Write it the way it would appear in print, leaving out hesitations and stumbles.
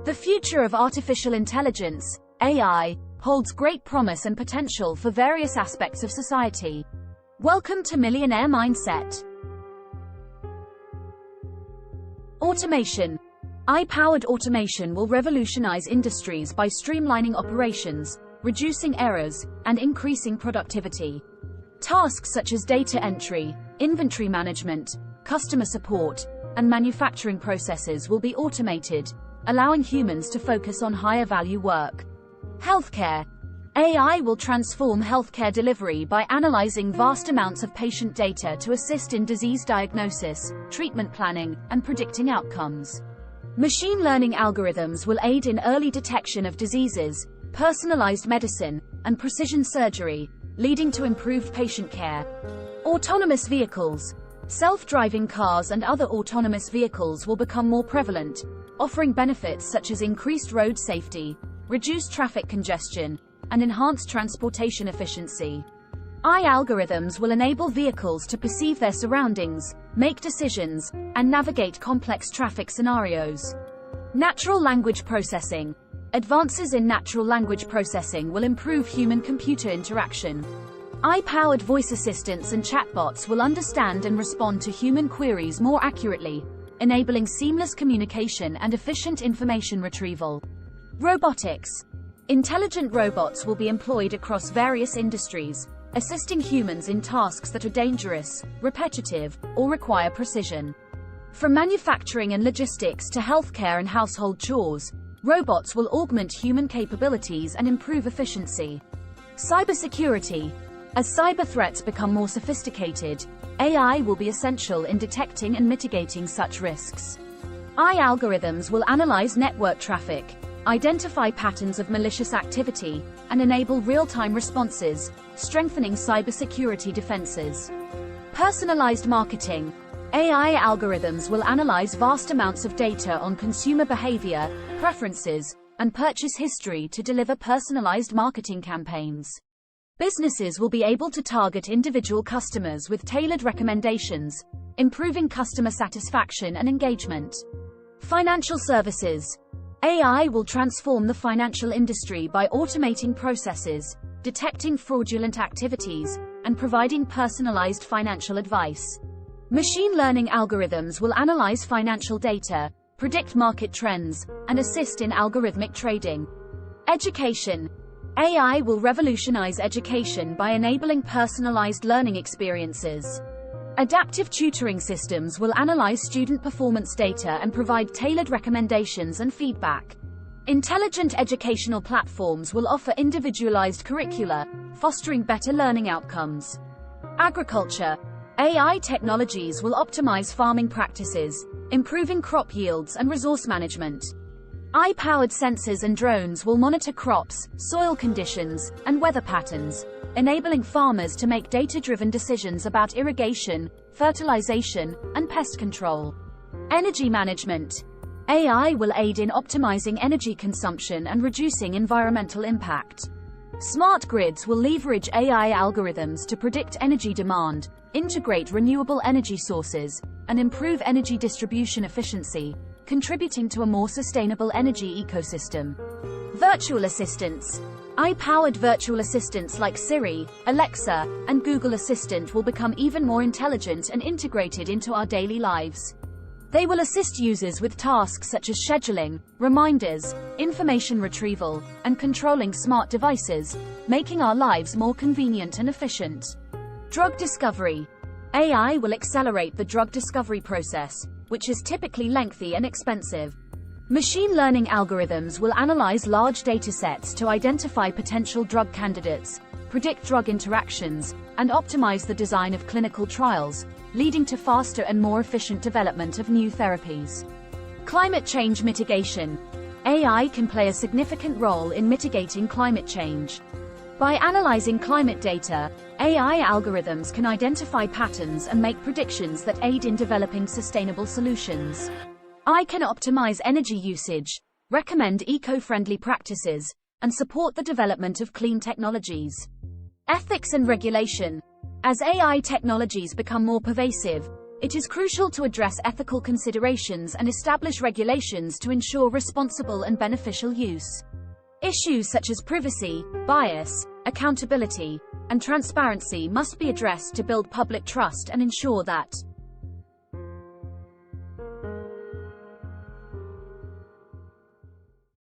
The future of artificial intelligence, AI, holds great promise and potential for various aspects of society. Welcome to Millionaire Mindset. Automation. AI-powered automation will revolutionize industries by streamlining operations, reducing errors, and increasing productivity. Tasks such as data entry, inventory management, customer support, and manufacturing processes will be automated, allowing humans to focus on higher-value work. Healthcare. AI will transform healthcare delivery by analyzing vast amounts of patient data to assist in disease diagnosis, treatment planning, and predicting outcomes. Machine learning algorithms will aid in early detection of diseases, personalized medicine, and precision surgery, leading to improved patient care. Autonomous vehicles. Self-driving cars and other autonomous vehicles will become more prevalent, offering benefits such as increased road safety, reduced traffic congestion, and enhanced transportation efficiency. AI algorithms will enable vehicles to perceive their surroundings, make decisions, and navigate complex traffic scenarios. Natural language processing. Advances in natural language processing will improve human-computer interaction. AI-powered voice assistants and chatbots will understand and respond to human queries more accurately, enabling seamless communication and efficient information retrieval. Robotics. Intelligent robots will be employed across various industries, assisting humans in tasks that are dangerous, repetitive, or require precision. From manufacturing and logistics to healthcare and household chores, robots will augment human capabilities and improve efficiency. Cybersecurity. As cyber threats become more sophisticated, AI will be essential in detecting and mitigating such risks. AI algorithms will analyze network traffic, identify patterns of malicious activity, and enable real-time responses, strengthening cybersecurity defenses. Personalized marketing. AI algorithms will analyze vast amounts of data on consumer behavior, preferences, and purchase history to deliver personalized marketing campaigns. Businesses will be able to target individual customers with tailored recommendations, improving customer satisfaction and engagement. Financial services. AI will transform the financial industry by automating processes, detecting fraudulent activities, and providing personalized financial advice. Machine learning algorithms will analyze financial data, predict market trends, and assist in algorithmic trading. Education. AI will revolutionize education by enabling personalized learning experiences. Adaptive tutoring systems will analyze student performance data and provide tailored recommendations and feedback. Intelligent educational platforms will offer individualized curricula, fostering better learning outcomes. Agriculture. AI technologies will optimize farming practices, improving crop yields and resource management. AI-powered sensors and drones will monitor crops, soil conditions, and weather patterns, enabling farmers to make data-driven decisions about irrigation, fertilization, and pest control. Energy management. AI will aid in optimizing energy consumption and reducing environmental impact. Smart grids will leverage AI algorithms to predict energy demand, integrate renewable energy sources, and improve energy distribution efficiency, contributing to a more sustainable energy ecosystem. Virtual assistants. AI-powered virtual assistants like Siri, Alexa, and Google Assistant will become even more intelligent and integrated into our daily lives. They will assist users with tasks such as scheduling, reminders, information retrieval, and controlling smart devices, making our lives more convenient and efficient. Drug discovery. AI will accelerate the drug discovery process, which is typically lengthy and expensive. Machine learning algorithms will analyze large data sets to identify potential drug candidates, predict drug interactions, and optimize the design of clinical trials, leading to faster and more efficient development of new therapies. Climate change mitigation. AI can play a significant role in mitigating climate change. By analyzing climate data, AI algorithms can identify patterns and make predictions that aid in developing sustainable solutions. AI can optimize energy usage, recommend eco-friendly practices, and support the development of clean technologies. Ethics and regulation. As AI technologies become more pervasive, It is crucial to address ethical considerations and establish regulations to ensure responsible and beneficial use. Issues such as privacy, bias, accountability, and transparency must be addressed to build public trust and ensure that